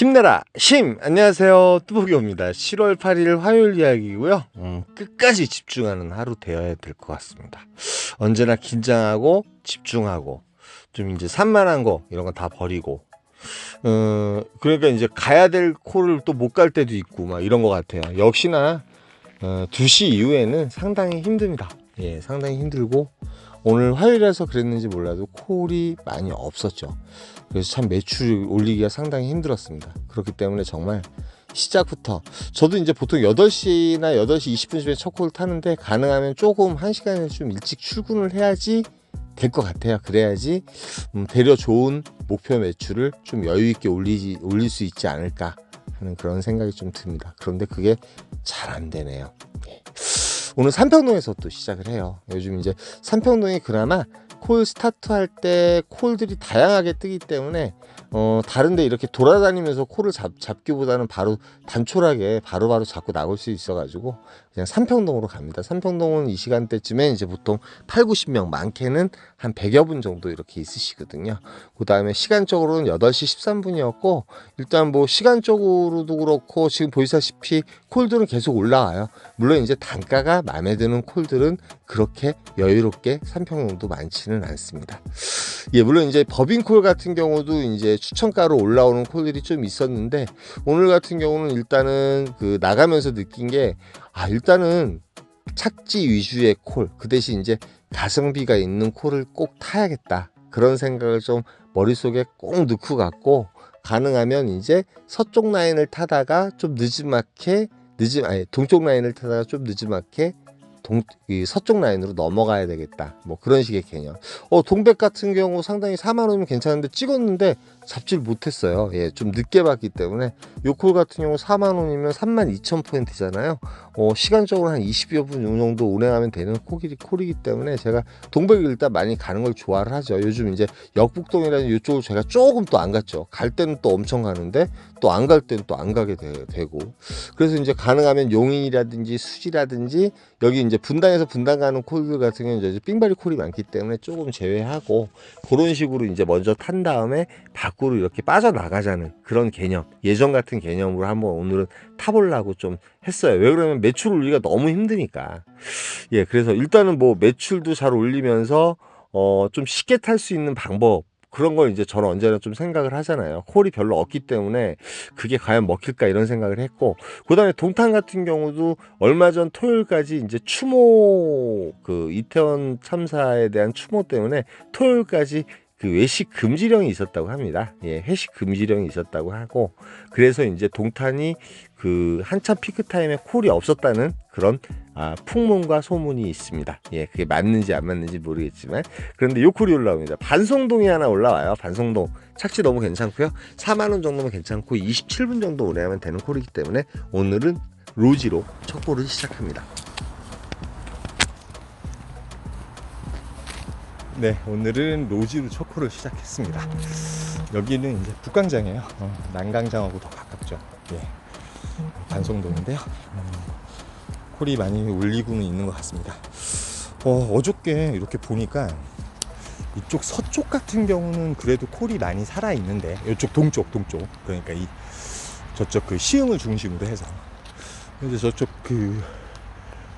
힘내라 심! 안녕하세요, 뚜벅이옵니다. 7월 8일 화요일 이야기고요. 끝까지 집중하는 하루 되어야 될 것 같습니다. 언제나 긴장하고 집중하고 좀 이제 산만한 거 이런 거 다 버리고 그러니까 이제 가야 될 콜을 또 못 갈 때도 있고 막 이런 것 같아요. 역시나 2시 이후에는 상당히 힘듭니다. 예, 상당히 힘들고 오늘 화요일이라서 그랬는지 몰라도 콜이 많이 없었죠. 그래서 참 매출 올리기가 상당히 힘들었습니다. 그렇기 때문에 정말 시작부터 저도 이제 보통 8시나 8시 20분쯤에 첫 콜을 타는데 가능하면 조금 1시간을 좀 일찍 출근을 해야지 될 것 같아요. 그래야지 되려 좋은 목표 매출을 좀 여유 있게 올릴 수 있지 않을까 하는 그런 생각이 좀 듭니다. 그런데 그게 잘 안 되네요. 예. 오늘 삼평동에서 또 시작을 해요. 요즘 이제 삼평동이 그나마 콜 스타트할 때 콜들이 다양하게 뜨기 때문에 다른데 이렇게 돌아다니면서 콜을 잡기보다는 바로 단촐하게 바로바로 잡고 나올 수 있어가지고 그냥 삼평동으로 갑니다. 삼평동은 이 시간대쯤에 이제 보통 8, 90명, 많게는 한 100여 분 정도 이렇게 있으시거든요. 그 다음에 시간적으로는 8시 13분이었고 일단 뭐 시간적으로도 그렇고 지금 보시다시피 콜들은 계속 올라와요. 물론 이제 단가가 마음에 드는 콜들은 그렇게 여유롭게 삼평동도 많지는 않습니다. 예, 물론 이제 법인콜 같은 경우도 이제 추천가로 올라오는 콜들이 좀 있었는데 오늘 같은 경우는 일단은 그 나가면서 느낀 게 일단은 착지 위주의 콜, 그 대신 이제 가성비가 있는 콜을 꼭 타야겠다 그런 생각을 좀 머릿속에 꼭 넣고 갔고 가능하면 이제 서쪽 라인을 타다가 좀 동쪽 라인을 타다가 좀 늦지막히 서쪽 라인으로 넘어가야 되겠다 뭐 그런 식의 개념. 동백 같은 경우 상당히 4만원이면 괜찮은데 찍었는데 잡질 못했어요. 예, 좀 늦게 봤기 때문에 요콜 같은 경우 4만원이면 32,000포인트잖아요. 시간적으로 한 20여 분 정도 운행하면 되는 콜이기 때문에 제가 동백을 일단 많이 가는 걸 좋아를 하죠. 요즘 이제 역북동이라는 이쪽을 제가 조금 또 안 갔죠. 갈 때는 또 엄청 가는데 또 안 갈 때는 또 안 가게 되고 그래서 이제 가능하면 용인이라든지 수지라든지 여기 이제 분당에서 분당 가는 콜들 같은 경우는 이제 삥바리 콜이 많기 때문에 조금 제외하고 그런 식으로 이제 먼저 탄 다음에 밖으로 이렇게 빠져나가자는 그런 개념, 예전 같은 개념으로 한번 오늘은 타보려고 좀 했어요. 왜 그러면 매출 올리기가 너무 힘드니까. 예, 그래서 일단은 뭐 매출도 잘 올리면서 좀 쉽게 탈 수 있는 방법, 그런 걸 이제 저는 언제나 좀 생각을 하잖아요. 콜이 별로 없기 때문에 그게 과연 먹힐까 이런 생각을 했고, 그 다음에 동탄 같은 경우도 얼마 전 토요일까지 이제 추모 그 이태원 참사에 대한 추모 때문에 토요일까지 그 외식 금지령이 있었다고 합니다. 예, 회식 금지령이 있었다고 하고, 그래서 이제 동탄이 그 한참 피크 타임에 콜이 없었다는 그런 풍문과 소문이 있습니다. 예, 그게 맞는지 안 맞는지 모르겠지만 그런데 요 콜이 올라옵니다. 반송동이 하나 올라와요. 반송동 착지 너무 괜찮고요. 4만원 정도면 괜찮고 27분 정도 운행하면 되는 콜이기 때문에 오늘은 로지로 첫 콜을 시작합니다. 네, 오늘은 로지로 첫 콜을 시작했습니다. 여기는 이제 북광장이에요. 난강장하고 더 가깝죠. 예, 반송동인데요. 콜이 많이 올리고는 있는 것 같습니다. 어저께 이렇게 보니까 이쪽 서쪽 같은 경우는 그래도 콜이 많이 살아 있는데 이쪽 동쪽 그러니까 저쪽 그 시흥을 중심으로 해서 근데 저쪽 그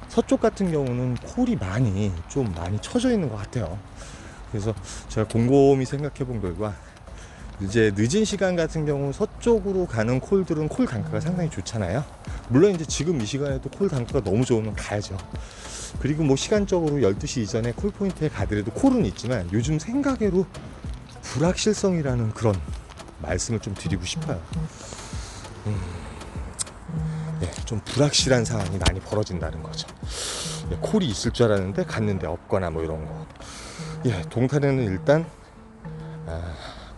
서쪽 같은 경우는 콜이 많이 쳐져 있는 것 같아요. 그래서 제가 곰곰이 생각해 본 결과 이제 늦은 시간 같은 경우 서쪽으로 가는 콜들은 콜 단가가 상당히 좋잖아요. 물론 이제 지금 이 시간에도 콜 단가가 너무 좋으면 가야죠. 그리고 뭐 시간적으로 12시 이전에 콜 포인트에 가더라도 콜은 있지만 요즘 생각외로 불확실성이라는 그런 말씀을 좀 드리고 싶어요. 네, 좀 불확실한 상황이 많이 벌어진다는 거죠. 네, 콜이 있을 줄 알았는데 갔는데 없거나 뭐 이런 거. 예, 동탄에는 일단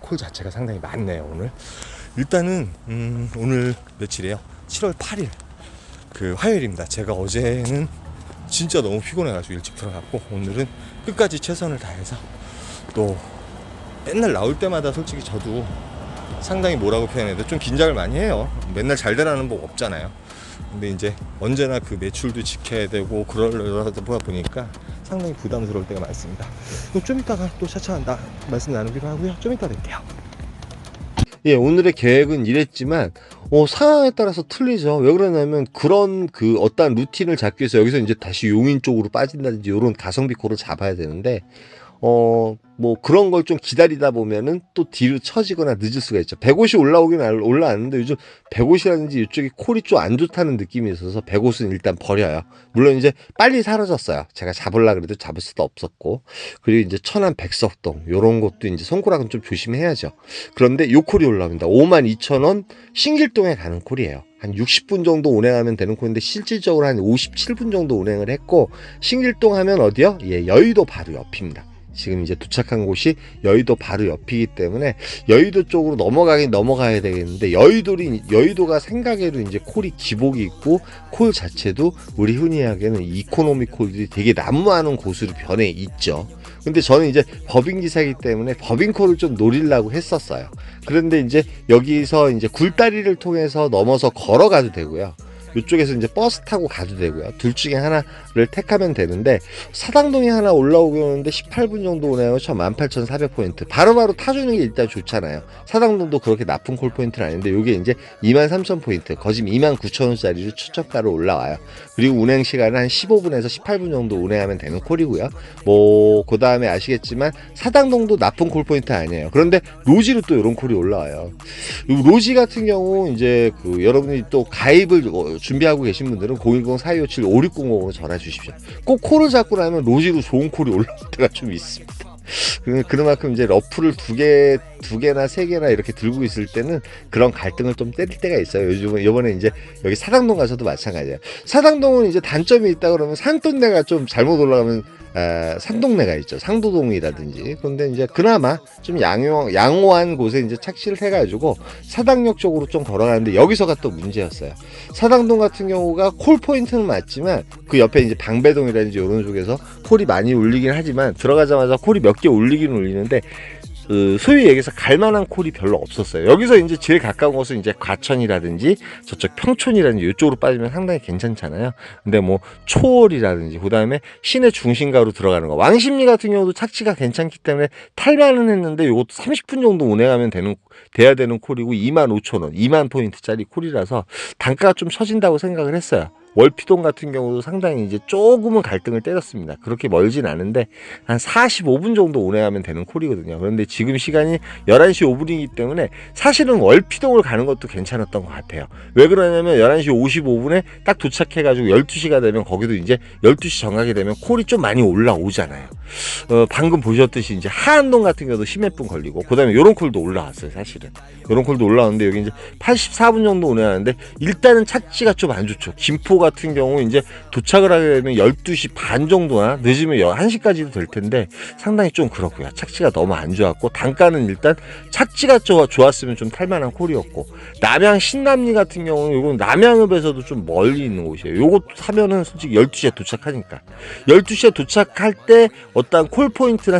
콜 자체가 상당히 많네요. 오늘 일단은 오늘 며칠이에요? 7월 8일 그 화요일입니다. 제가 어제는 진짜 너무 피곤해가지고 일찍 들어갔고 오늘은 끝까지 최선을 다해서 또 맨날 나올 때마다 솔직히 저도 상당히 뭐라고 표현해야 돼? 좀 긴장을 많이 해요. 맨날 잘 되라는 법 없잖아요. 근데 이제 언제나 그 매출도 지켜야 되고 그러려다 보니까 상당히 부담스러울 때가 많습니다. 좀 이따가 또 차차 말씀 나누기로 하고요. 좀 이따 뵐게요. 예, 오늘의 계획은 이랬지만 상황에 따라서 틀리죠. 왜 그러냐면 그런 그 어떠한 루틴을 잡기 위해서 여기서 이제 다시 용인 쪽으로 빠진다든지 이런 가성비 코를 잡아야 되는데 뭐 그런 걸 좀 기다리다 보면은 또 뒤로 처지거나 늦을 수가 있죠. 150 올라오긴 올라왔는데 요즘 150이라든지 이쪽이 콜이 좀 안 좋다는 느낌이 있어서 150은 일단 버려요. 물론 이제 빨리 사라졌어요. 제가 잡으려고 그래도 잡을 수도 없었고. 그리고 이제 천안 백석동 요런 것도 이제 손가락은 좀 조심해야죠. 그런데 요 콜이 올라옵니다. 52,000원 신길동에 가는 콜이에요. 한 60분 정도 운행하면 되는 콜인데 실질적으로 한 57분 정도 운행을 했고, 신길동 하면 어디요? 예, 여의도 바로 옆입니다. 지금 이제 도착한 곳이 여의도 바로 옆이기 때문에 여의도 쪽으로 넘어가야 되겠는데, 여의도가 생각에도 이제 콜이 기복이 있고 콜 자체도 우리 흔히 하기에는 이코노미 콜들이 되게 난무하는 곳으로 변해 있죠. 근데 저는 이제 법인 기사이기 때문에 법인 콜을 좀 노리려고 했었어요. 그런데 이제 여기서 이제 굴다리를 통해서 넘어서 걸어가도 되고요. 이쪽에서 이제 버스 타고 가도 되고요. 둘 중에 하나를 택하면 되는데, 사당동이 하나 올라오고 오는데 18분 정도 오네요. 18,400포인트. 바로바로 타주는 게 일단 좋잖아요. 사당동도 그렇게 나쁜 콜포인트는 아닌데, 요게 이제 23,000포인트, 거짐 29,000원짜리로 추천가로 올라와요. 그리고 운행 시간은 한 15분에서 18분 정도 운행하면 되는 콜이고요. 뭐, 그 다음에 아시겠지만, 사당동도 나쁜 콜포인트 아니에요. 그런데 로지로 또 이런 콜이 올라와요. 로지 같은 경우, 이제 여러분이 또 가입을 준비하고 계신 분들은 010-4257-5600으로 전화 주십시오. 꼭 콜을 잡고 나면 로지도 좋은 콜이 올라올 때가 좀 있습니다. 그만큼 이제 러프를 두 개나 세 개나 이렇게 들고 있을 때는 그런 갈등을 좀 때릴 때가 있어요. 이번에 이제 여기 사당동 가서도 마찬가지예요. 사당동은 이제 단점이 있다 그러면 산동네가 좀 잘못 올라가면 산동네가 있죠. 상도동이라든지. 그런데 이제 그나마 좀 양호한 곳에 이제 착지를 해가지고 사당역 쪽으로 좀 걸어가는데, 여기서가 또 문제였어요. 사당동 같은 경우가 콜 포인트는 맞지만 그 옆에 이제 방배동이라든지 이런 쪽에서 콜이 많이 울리긴 하지만, 들어가자마자 콜이 몇 개 울리긴 울리는데 소위 얘기해서 갈만한 콜이 별로 없었어요. 여기서 이제 제일 가까운 곳은 이제 과천이라든지 저쪽 평촌이라든지 이쪽으로 빠지면 상당히 괜찮잖아요. 근데 뭐 초월이라든지 그 다음에 시내 중심가로 들어가는 거, 왕십리 같은 경우도 착지가 괜찮기 때문에 탈만은 했는데, 이것도 30분 정도 운행하면 돼야 되는 콜이고 25,000원, 2만 포인트짜리 콜이라서 단가가 좀 처진다고 생각을 했어요. 월피동 같은 경우도 상당히 이제 조금은 갈등을 때렸습니다. 그렇게 멀진 않은데 한 45분 정도 운행하면 되는 콜이거든요. 그런데 지금 시간이 11시 5분이기 때문에 사실은 월피동을 가는 것도 괜찮았던 것 같아요. 왜 그러냐면 11시 55분에 딱 도착해가지고 12시가 되면 거기도 이제 12시 정하게 되면 콜이 좀 많이 올라오잖아요. 방금 보셨듯이 이제 하안동 같은 경우도 10몇 분 걸리고, 그 다음에 요런 콜도 올라왔어요. 사실은 요런 콜도 올라왔는데 여기 이제 84분 정도 운행하는데 일단은 착지가 좀 안 좋죠. 김포 같은 경우 이제 도착을 하게 되면 12시 반 정도나 늦으면 1시까지도 될 텐데 상당히 좀 그렇고요. 착지가 너무 안 좋았고, 단가는 일단 착지가 좋았으면 좀 탈만한 콜이었고, 남양 신남리 같은 경우는 요건 남양읍에서도 좀 멀리 있는 곳이에요. 요것도 사면은 솔직히 12시에 도착하니까 12시에 도착할 때 어떤 콜포인트나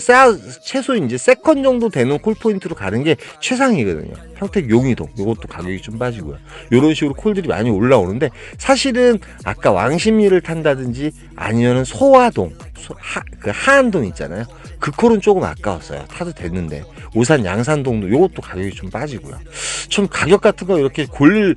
최소 이제 세컨 정도 되는 콜포인트로 가는 게 최상이거든요. 평택 용의동 요것도 가격이 좀 빠지고요. 요런 식으로 콜들이 많이 올라오는데, 사실은 아까 왕십리를 탄다든지 아니면은 소화동, 하안동 있잖아요. 그 콜은 조금 아까웠어요. 타도 됐는데. 오산 양산동도 요것도 가격이 좀 빠지고요. 좀 가격 같은 거 이렇게 고를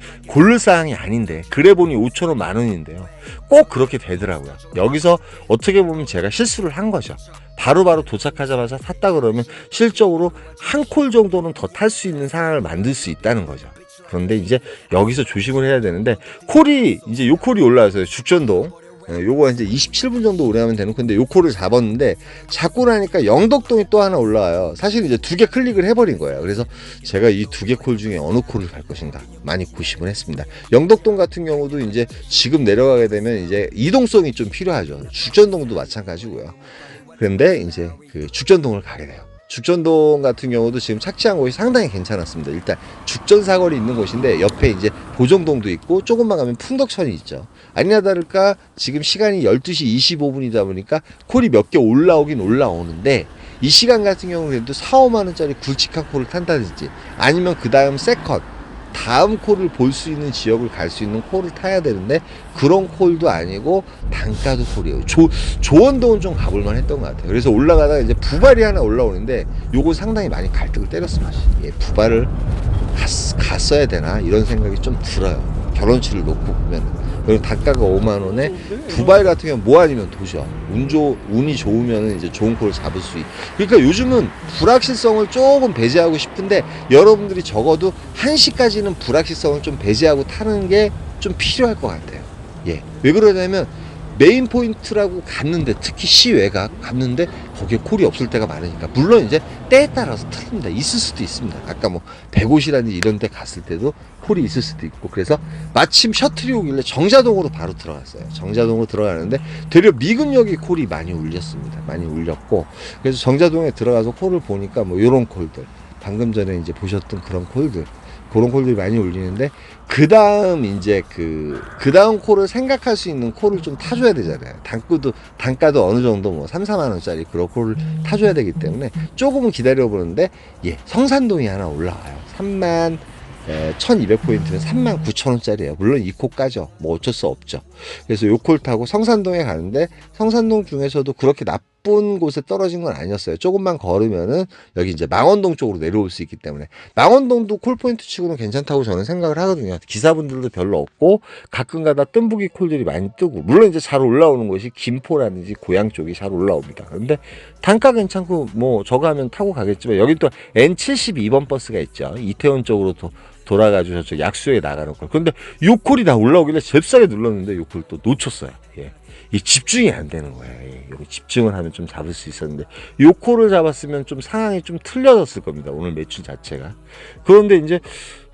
사항이 아닌데, 그래 보니 5,000원, 10,000원인데요. 꼭 그렇게 되더라고요. 여기서 어떻게 보면 제가 실수를 한 거죠. 바로바로 도착하자마자 탔다 그러면 실적으로 한 콜 정도는 더 탈 수 있는 상황을 만들 수 있다는 거죠. 그런데 이제 여기서 조심을 해야 되는데, 콜이 이제 요 콜이 올라와서요. 죽전동 요거 이제 27분 정도 운행하면 되는 건데, 요 콜을 잡았는데 잡고 나니까 영덕동이 또 하나 올라와요. 사실 이제 2개 클릭을 해버린 거예요. 그래서 제가 이 2개 콜 중에 어느 콜을 갈 것인가 많이 고심을 했습니다. 영덕동 같은 경우도 이제 지금 내려가게 되면 이제 이동성이 좀 필요하죠. 죽전동도 마찬가지고요. 그런데 이제 그 죽전동을 가게 돼요. 죽전동 같은 경우도 지금 착지한 곳이 상당히 괜찮았습니다. 일단 죽전 사거리 있는 곳인데 옆에 이제 보정동도 있고 조금만 가면 풍덕천이 있죠. 아니나 다를까 지금 시간이 12시 25분이다 보니까 콜이 몇 개 올라오긴 올라오는데, 이 시간 같은 경우는 그래도 4, 5만 원짜리 굵직한 콜을 탄다든지 아니면 그 다음 세컨 다음 콜을 볼 수 있는 지역을 갈 수 있는 콜을 타야 되는데, 그런 콜도 아니고 단가도 콜이에요. 조원동은 좀 가볼만 했던 것 같아요. 그래서 올라가다가 이제 부발이 하나 올라오는데 요거 상당히 많이 갈등을 때렸습니다. 예, 부발을 갔어야 되나 이런 생각이 좀 들어요. 결혼치를 놓고 보면은. 그리고 단가가 5만 원에 두바이 같은 경우는 뭐 아니면 도죠. 운이 좋으면 이제 좋은 콜을 잡을 수 그러니까 요즘은 불확실성을 조금 배제하고 싶은데 여러분들이 적어도 1시까지는 불확실성을 좀 배제하고 타는 게 좀 필요할 것 같아요. 예. 왜 그러냐면 메인 포인트라고 갔는데 특히 시외곽 갔는데 거기에 콜이 없을 때가 많으니까 물론 이제 때에 따라서 틀립니다. 있을 수도 있습니다. 아까 뭐 150이라든지 이런 데 갔을 때도 콜이 있을 수도 있고 그래서 마침 셔틀이 오길래 정자동으로 바로 들어갔어요. 정자동으로 들어가는데 되려 미근역이 콜이 많이 울렸습니다. 많이 울렸고 그래서 정자동에 들어가서 콜을 보니까 뭐 요런 콜들 방금 전에 이제 보셨던 그런 콜들 그런 콜들이 많이 울리는데 그 다음 이제 그 다음 콜을 생각할 수 있는 콜을 좀 타줘야 되잖아요. 단가도 어느 정도 뭐 3, 4만 원짜리 그런 콜을 타줘야 되기 때문에 조금은 기다려 보는데 예, 성산동이 하나 올라와요. 3만 1200포인트면 39,000원짜리예요. 물론 이 콜까죠. 뭐 어쩔 수 없죠. 그래서 요 콜 타고 성산동에 가는데 성산동 중에서도 그렇게 나쁜 곳에 떨어진 건 아니었어요. 조금만 걸으면은 여기 이제 망원동 쪽으로 내려올 수 있기 때문에 망원동도 콜 포인트 치고는 괜찮다고 저는 생각을 하거든요. 기사분들도 별로 없고 가끔가다 뜸부기 콜들이 많이 뜨고 물론 이제 잘 올라오는 곳이 김포라든지 고양 쪽이 잘 올라옵니다. 근데 단가 괜찮고 뭐 저거 하면 타고 가겠지만 여기 또 N72번 버스가 있죠. 이태원 쪽으로 돌아가지고 저쪽 약수에 나가는 걸. 근데 요 콜이 다 올라오길래 잽싸게 눌렀는데 요 콜 또 놓쳤어요. 예. 이 집중이 안 되는 거예요. 예. 여기 집중을 하면 좀 잡을 수 있었는데 요 콜을 잡았으면 좀 상황이 좀 틀려졌을 겁니다. 오늘 매출 자체가. 그런데 이제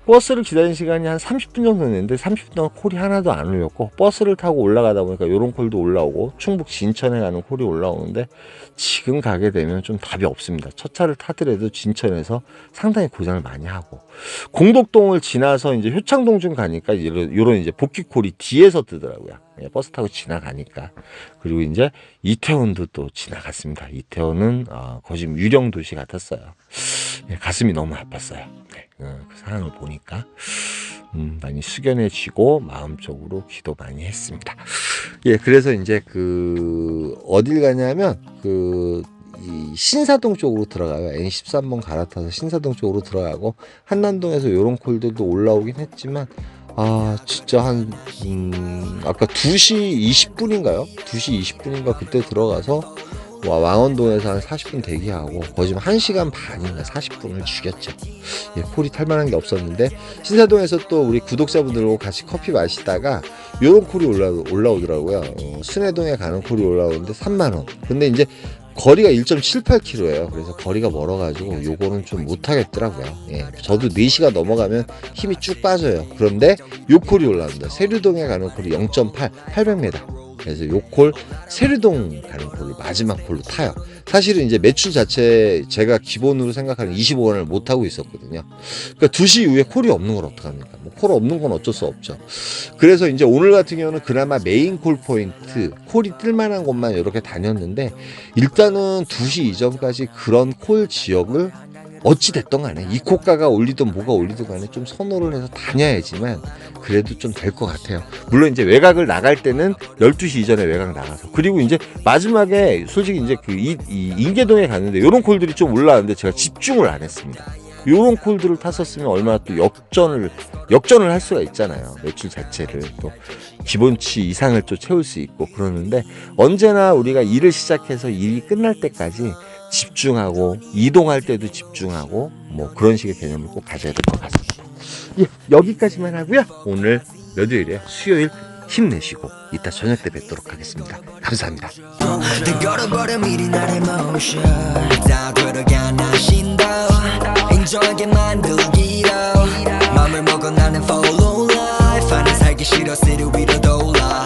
버스를 기다리는 시간이 한 30분 정도 됐는데 30분 동안 콜이 하나도 안 울렸고 버스를 타고 올라가다 보니까 요런 콜도 올라오고 충북 진천에 가는 콜이 올라오는데 지금 가게 되면 좀 답이 없습니다. 첫 차를 타더라도 진천에서 상당히 고장을 많이 하고 공덕동을 지나서 이제 효창동 가니까 요런 이제 복귀 콜이 뒤에서 뜨더라고요. 버스 타고 지나가니까. 그리고 이제 이태원도 또 지나갔습니다. 이태원은 거의 유령 도시 같았어요. 가슴이 너무 아팠어요. 네, 그 상황을 보니까 많이 숙연해지고 마음적으로 기도 많이 했습니다. 예, 그래서 이제 어딜 가냐면 이 신사동 쪽으로 들어가요. N13번 갈아타서 신사동 쪽으로 들어가고 한남동에서 요런 콜들도 올라오긴 했지만 진짜 아까 2시 20분인가요? 2시 20분인가 그때 들어가서 왕원동에서 한 40분 대기하고 거의 지금 1시간 반인가 40분을 죽였죠. 예, 콜이 탈만한 게 없었는데 신사동에서 또 우리 구독자분들하고 같이 커피 마시다가 요런 콜이 올라오더라고요. 순회동에 가는 콜이 올라오는데 3만원. 근데 이제 거리가 1.78km예요. 그래서 거리가 멀어가지고 요거는 좀 못하겠더라고요. 예, 저도 4시가 넘어가면 힘이 쭉 빠져요. 그런데 요 콜이 올라옵니다. 세류동에 가는 콜이 0.8, 800m. 그래서 요 콜 세류동 가는 콜을 마지막 콜로 타요. 사실은 이제 매출 자체 제가 기본으로 생각하는 25원을 못 하고 있었거든요. 그러니까 2시 이후에 콜이 없는 걸 어떡합니까? 뭐 콜 없는 건 어쩔 수 없죠. 그래서 이제 오늘 같은 경우는 그나마 메인 콜 포인트 콜이 뜰만한 곳만 이렇게 다녔는데 일단은 2시 이전까지 그런 콜 지역을 어찌됐든 간에 이 콜가가 올리든 뭐가 올리든 간에 좀 선호를 해서 다녀야지만 그래도 좀 될 것 같아요. 물론 이제 외곽을 나갈 때는 12시 이전에 외곽 나가서 그리고 이제 마지막에 솔직히 이제 이 인계동에 갔는데 요런 콜들이 좀 올라왔는데 제가 집중을 안 했습니다. 요런 콜들을 탔었으면 얼마나 또 역전을 할 수가 있잖아요. 매출 자체를 또 기본치 이상을 또 채울 수 있고 그러는데 언제나 우리가 일을 시작해서 일이 끝날 때까지 집중하고 이동할 때도 집중하고 뭐 그런 식의 개념을 꼭 가져야 될 것 같습니다. 예, 여기까지만 하고요. 오늘 몇 요일이에요? 수요일 힘내시고 이따 저녁 때 뵙도록 하겠습니다. 감사합니다. 인정하게 만들기로 맘을 먹어 나는 follow life 하는 살기 싫어 city 위로 돌아